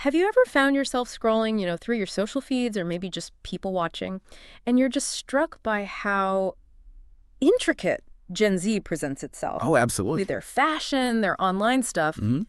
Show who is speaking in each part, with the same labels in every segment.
Speaker 1: Have you ever found yourself scrolling, through your social feeds or maybe just people watching, and you're just struck by how intricate Gen Z presents itself
Speaker 2: Oh,
Speaker 1: with
Speaker 2: absolutely.
Speaker 1: their fashion, their online stuff?
Speaker 2: hmm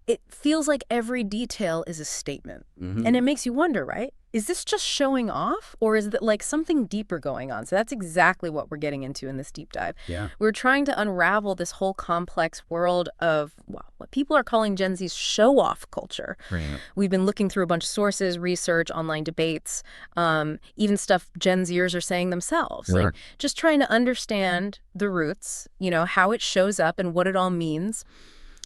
Speaker 1: It feels like every detail is a statement. And
Speaker 2: hmm
Speaker 1: it makes you wonder, right? Is this just showing off or is it like something deeper going on? So that's exactly what we're getting into in this deep dive.
Speaker 2: Yeah.
Speaker 1: We're trying to unravel this whole complex world of, well, what people are calling Gen Z's show-off culture.
Speaker 2: Right.
Speaker 1: We've been looking through a bunch of sources, research, online debates, even stuff Gen Zers are saying themselves.
Speaker 2: Right.
Speaker 1: Like, just trying to understand the roots, how it shows up and what it all means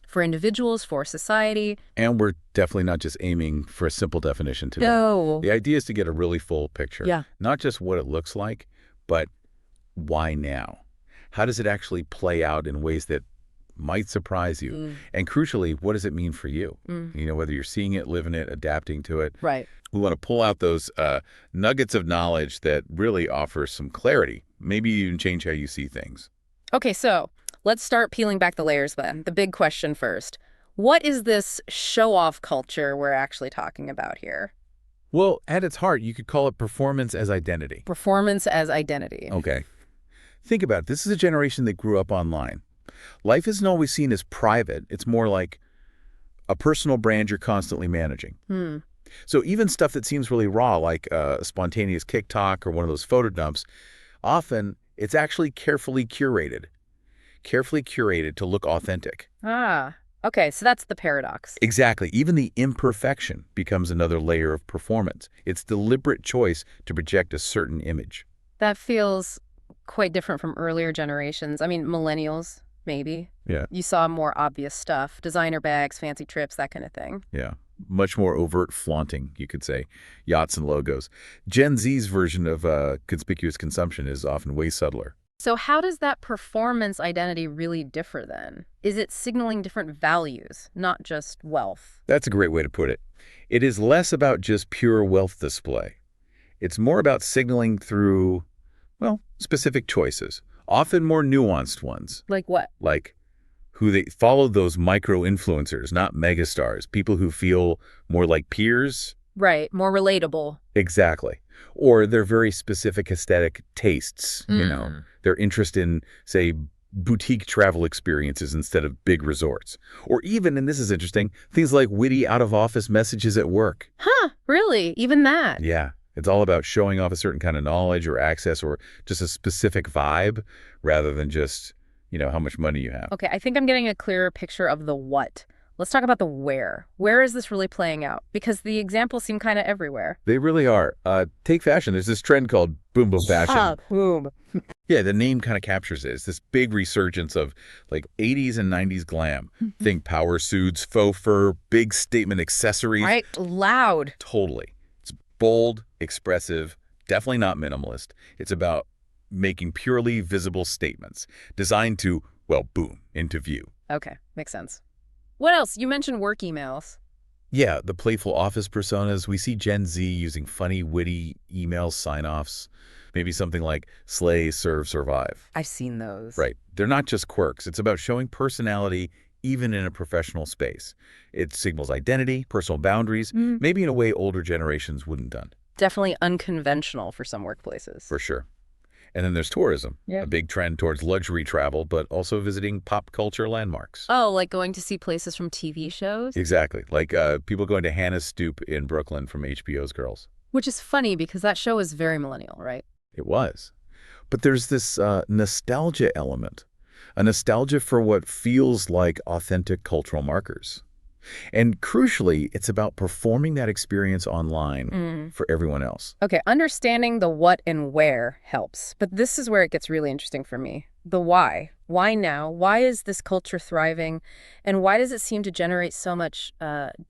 Speaker 1: for individuals, for society.
Speaker 2: And we're definitely not just aiming for a simple definition today.
Speaker 1: No.
Speaker 2: The idea is to get a really full picture.
Speaker 1: Yeah.
Speaker 2: Not just what it looks like, but why now? How does it actually play out in ways that might surprise you? And crucially, what does it mean for you? Whether you're seeing it, living it, adapting to it.
Speaker 1: Right.
Speaker 2: We want to pull out those nuggets of knowledge that really offer some clarity, maybe even change how you see things.
Speaker 1: Okay, so let's start peeling back the layers then. The big question first. What is this show-off culture we're actually talking about here?
Speaker 2: Well, at its heart, you could call it performance as identity.
Speaker 1: Performance as identity.
Speaker 2: Okay. Think about it. This is a generation that grew up online. Life isn't always seen as private. It's more like a personal brand you're constantly managing. So even stuff that seems really raw, like a spontaneous TikTok or one of those photo dumps, often it's actually carefully curated to look authentic.
Speaker 1: Ah, okay, so that's the paradox.
Speaker 2: Exactly. Even the imperfection becomes another layer of performance. It's deliberate choice to project a certain image.
Speaker 1: That feels quite different from earlier generations. I mean, millennials, maybe.
Speaker 2: Yeah.
Speaker 1: You saw more obvious stuff, designer bags, fancy trips, that kind of thing.
Speaker 2: Yeah. Much more overt flaunting, you could say. Yachts and logos. Gen Z's version of conspicuous consumption is often way subtler.
Speaker 1: So how does that performance identity really differ then? Is it signaling different values, not just wealth?
Speaker 2: That's a great way to put it. It is less about just pure wealth display. It's more about signaling through, well, specific choices, often more nuanced ones.
Speaker 1: Like what?
Speaker 2: Like who they follow, those micro-influencers, not megastars, people who feel more like peers.
Speaker 1: Right, more relatable.
Speaker 2: Exactly. Or their very specific aesthetic tastes, their interest in, say, boutique travel experiences instead of big resorts. Or even, and this is interesting, things like witty out-of-office messages at work.
Speaker 1: Huh, really? Even that?
Speaker 2: Yeah. It's all about showing off a certain kind of knowledge or access or just a specific vibe rather than just, how much money you have.
Speaker 1: Okay, I think I'm getting a clearer picture of the what. Let's talk about the where. Where is this really playing out? Because the examples seem kind of everywhere.
Speaker 2: They really are. Take fashion. There's this trend called boom boom fashion.
Speaker 1: Boom.
Speaker 2: Yeah, the name kind of captures it. It's this big resurgence of like 80s and 90s glam. Think power suits, faux fur, big statement accessories.
Speaker 1: Right? Loud.
Speaker 2: Totally. It's bold, expressive, definitely not minimalist. It's about making purely visible statements designed to, well, boom, into view.
Speaker 1: Okay, makes sense. What else? You mentioned work emails.
Speaker 2: Yeah, the playful office personas. We see Gen Z using funny, witty email sign-offs. Maybe something like slay, serve, survive.
Speaker 1: I've seen those.
Speaker 2: Right. They're not just quirks. It's about showing personality even in a professional space. It signals identity, personal boundaries, maybe in a way older generations wouldn't done.
Speaker 1: Definitely unconventional for some workplaces.
Speaker 2: For sure. And then there's tourism, a big trend towards luxury travel, but also visiting pop culture landmarks.
Speaker 1: Oh, like going to see places from TV shows?
Speaker 2: Exactly. Like people going to Hannah's Stoop in Brooklyn from HBO's Girls.
Speaker 1: Which is funny because that show is very millennial, right?
Speaker 2: It was. But there's this nostalgia element, a nostalgia for what feels like authentic cultural markers. And crucially, it's about performing that experience online for everyone else.
Speaker 1: Okay, understanding the what and where helps. But this is where it gets really interesting for me. The why. Why now? Why is this culture thriving? And why does it seem to generate so much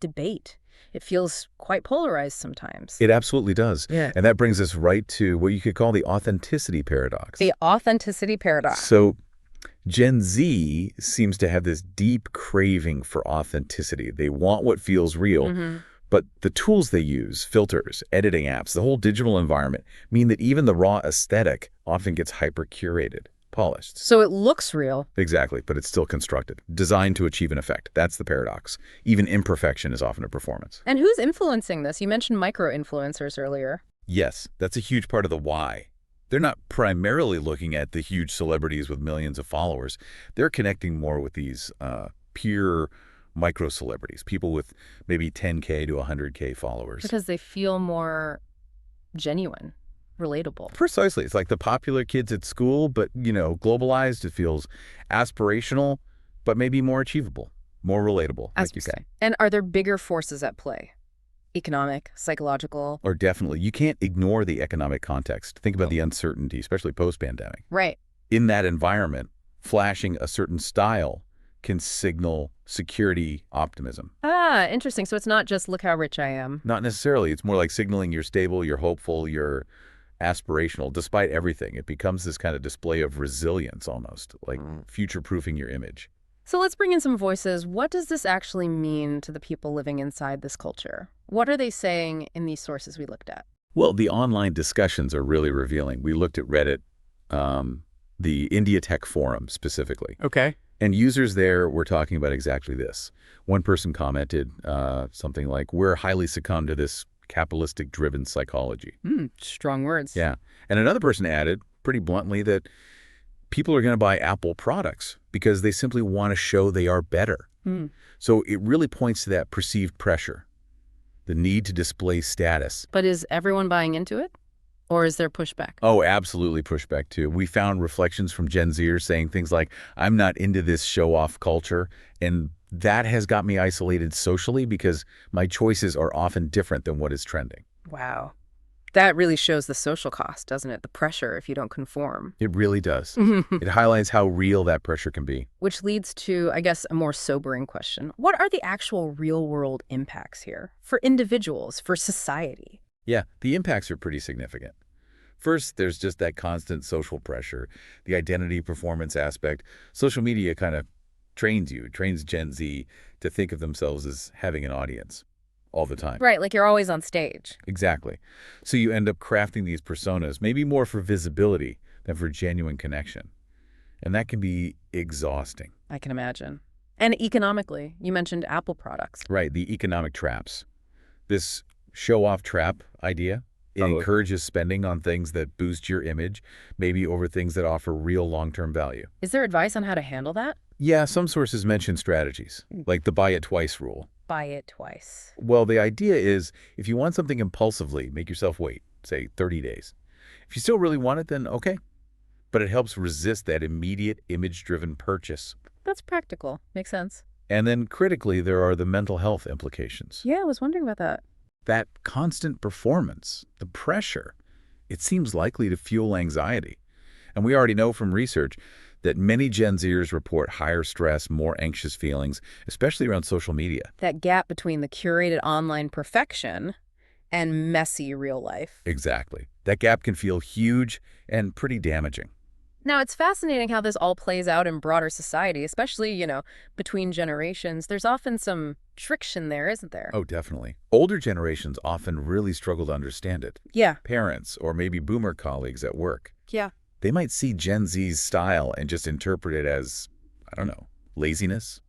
Speaker 1: debate? It feels quite polarized sometimes.
Speaker 2: It absolutely does.
Speaker 1: Yeah.
Speaker 2: And that brings us right to what you could call the authenticity paradox.
Speaker 1: The authenticity paradox.
Speaker 2: So Gen Z seems to have this deep craving for authenticity. They want what feels real, but the tools they use, filters, editing apps, the whole digital environment, mean that even the raw aesthetic often gets hyper-curated. polished.
Speaker 1: So it looks real.
Speaker 2: Exactly, but it's still constructed, designed to achieve an effect. That's the paradox. Even imperfection is often a performance.
Speaker 1: And who's influencing this? You mentioned micro-influencers earlier.
Speaker 2: Yes, that's a huge part of the why. They're not primarily looking at the huge celebrities with millions of followers. They're connecting more with these pure micro-celebrities, people with maybe 10K to 100K followers.
Speaker 1: Because they feel more genuine, relatable.
Speaker 2: Precisely. It's like the popular kids at school, but, globalized. It feels aspirational, but maybe more achievable, more relatable,
Speaker 1: As
Speaker 2: like you say.
Speaker 1: And are there bigger forces at play? Economic, psychological?
Speaker 2: Or definitely. You can't ignore the economic context. Think about the uncertainty, especially post-pandemic.
Speaker 1: Right.
Speaker 2: In that environment, flashing a certain style can signal security optimism.
Speaker 1: Ah, interesting. So it's not just look how rich I am.
Speaker 2: Not necessarily. It's more like signaling you're stable, you're hopeful, you're aspirational. Despite everything, it becomes this kind of display of resilience almost, like future-proofing your image.
Speaker 1: So let's bring in some voices. What does this actually mean to the people living inside this culture? What are they saying in these sources we looked at?
Speaker 2: Well, the online discussions are really revealing. We looked at Reddit, the India Tech Forum specifically.
Speaker 1: Okay.
Speaker 2: And users there were talking about exactly this. One person commented something like, we're highly succumb to this capitalistic-driven psychology.
Speaker 1: Strong words.
Speaker 2: Yeah. And another person added, pretty bluntly, that people are going to buy Apple products because they simply want to show they are better. So it really points to that perceived pressure, the need to display status.
Speaker 1: But is everyone buying into it? Or is there pushback?
Speaker 2: Oh, absolutely pushback, too. We found reflections from Gen Zers saying things like, I'm not into this show-off culture, and that has got me isolated socially because my choices are often different than what is trending.
Speaker 1: Wow. That really shows the social cost, doesn't it? The pressure if you don't conform.
Speaker 2: It really does. It highlights how real that pressure can be.
Speaker 1: Which leads to, I guess, a more sobering question. What are the actual real-world impacts here for individuals, for society?
Speaker 2: Yeah, the impacts are pretty significant. First, there's just that constant social pressure, the identity performance aspect. Social media kind of trains Gen Z to think of themselves as having an audience all the time.
Speaker 1: Right, like you're always on stage.
Speaker 2: Exactly. So you end up crafting these personas, maybe more for visibility than for genuine connection. And that can be exhausting.
Speaker 1: I can imagine. And economically, you mentioned Apple products.
Speaker 2: Right, the economic traps. This show-off trap idea, it encourages spending on things that boost your image, maybe over things that offer real long-term value.
Speaker 1: Is there advice on how to handle that?
Speaker 2: Yeah, some sources mention strategies, like the buy it twice rule.
Speaker 1: Buy it twice.
Speaker 2: Well, the idea is if you want something impulsively, make yourself wait, say 30 days. If you still really want it, then okay. But it helps resist that immediate image-driven purchase.
Speaker 1: That's practical. Makes sense.
Speaker 2: And then critically, there are the mental health implications.
Speaker 1: Yeah, I was wondering about that.
Speaker 2: That constant performance, the pressure, it seems likely to fuel anxiety. And we already know from research that many Gen Zers report higher stress, more anxious feelings, especially around social media.
Speaker 1: That gap between the curated online perfection and messy real life.
Speaker 2: Exactly. That gap can feel huge and pretty damaging.
Speaker 1: Now, it's fascinating how this all plays out in broader society, especially, between generations. There's often some friction there, isn't there?
Speaker 2: Oh, definitely. Older generations often really struggle to understand it.
Speaker 1: Yeah.
Speaker 2: Parents or maybe boomer colleagues at work.
Speaker 1: Yeah.
Speaker 2: They might see Gen Z's style and just interpret it as, I don't know, laziness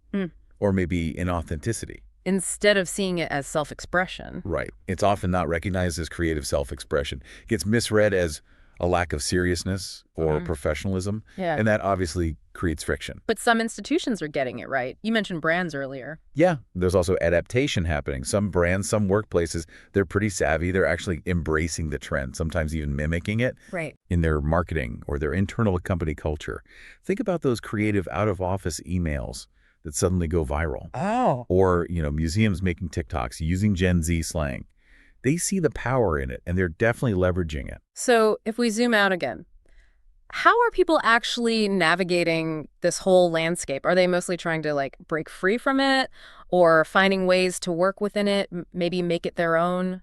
Speaker 2: or maybe inauthenticity.
Speaker 1: Instead of seeing it as self-expression.
Speaker 2: Right. It's often not recognized as creative self-expression. It gets misread as a lack of seriousness or professionalism, and that obviously creates friction.
Speaker 1: But some institutions are getting it right. You mentioned brands earlier.
Speaker 2: Yeah, there's also adaptation happening. Some brands, some workplaces, they're pretty savvy. They're actually embracing the trend, sometimes even mimicking it in their marketing or their internal company culture. Think about those creative out-of-office emails that suddenly go viral.
Speaker 1: Oh.
Speaker 2: Or, museums making TikToks using Gen Z slang. They see the power in it, and they're definitely leveraging it.
Speaker 1: So if we zoom out again, how are people actually navigating this whole landscape? Are they mostly trying to break free from it or finding ways to work within it, maybe make it their own?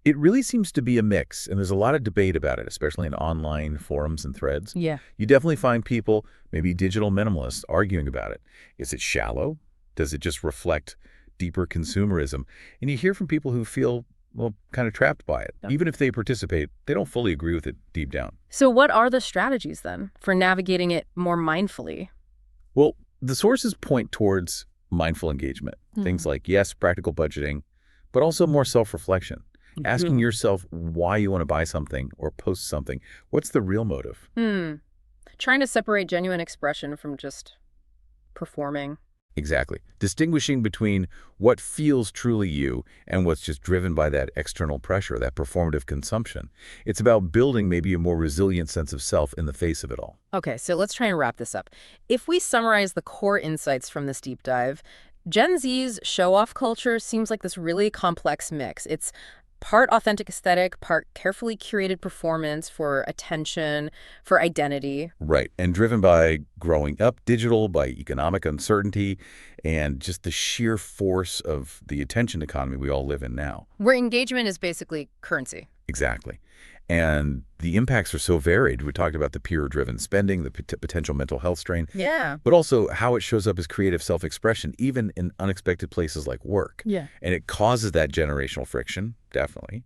Speaker 2: It really seems to be a mix, and there's a lot of debate about it, especially in online forums and threads.
Speaker 1: Yeah.
Speaker 2: You definitely find people, maybe digital minimalists, arguing about it. Is it shallow? Does it just reflect deeper consumerism? And you hear from people who feel well, kind of trapped by it.
Speaker 1: Yeah.
Speaker 2: Even if they participate, they don't fully agree with it deep down.
Speaker 1: So what are the strategies then for navigating it more mindfully?
Speaker 2: Well, the sources point towards mindful engagement. Things like, yes, practical budgeting, but also more self-reflection. Asking yourself why you want to buy something or post something. What's the real motive?
Speaker 1: Trying to separate genuine expression from just performing.
Speaker 2: Exactly. Distinguishing between what feels truly you and what's just driven by that external pressure, that performative consumption. It's about building maybe a more resilient sense of self in the face of it all.
Speaker 1: Okay, so let's try and wrap this up. If we summarize the core insights from this deep dive, Gen Z's show-off culture seems like this really complex mix. It's part authentic aesthetic, part carefully curated performance for attention, for identity.
Speaker 2: Right. And driven by growing up digital, by economic uncertainty, and just the sheer force of the attention economy we all live in now.
Speaker 1: Where engagement is basically currency.
Speaker 2: Exactly. And the impacts are so varied. We talked about the peer-driven spending, the potential mental health strain,
Speaker 1: Yeah.
Speaker 2: but also how it shows up as creative self-expression, even in unexpected places like work.
Speaker 1: Yeah.
Speaker 2: And it causes that generational friction, definitely.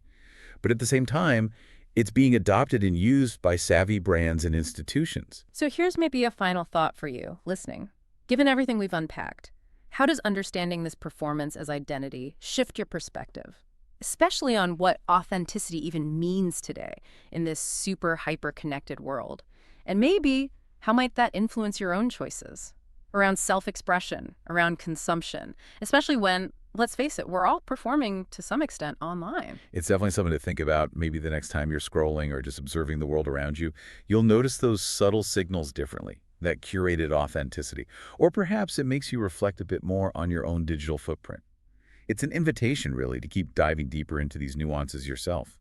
Speaker 2: But at the same time, it's being adopted and used by savvy brands and institutions.
Speaker 1: So here's maybe a final thought for you, listening. Given everything we've unpacked, how does understanding this performance as identity shift your perspective? Especially on what authenticity even means today in this super hyper-connected world. And maybe how might that influence your own choices around self-expression, around consumption, especially when, let's face it, we're all performing to some extent online.
Speaker 2: It's definitely something to think about. Maybe the next time you're scrolling or just observing the world around you, you'll notice those subtle signals differently, that curated authenticity. Or perhaps it makes you reflect a bit more on your own digital footprint. It's an invitation, really, to keep diving deeper into these nuances yourself.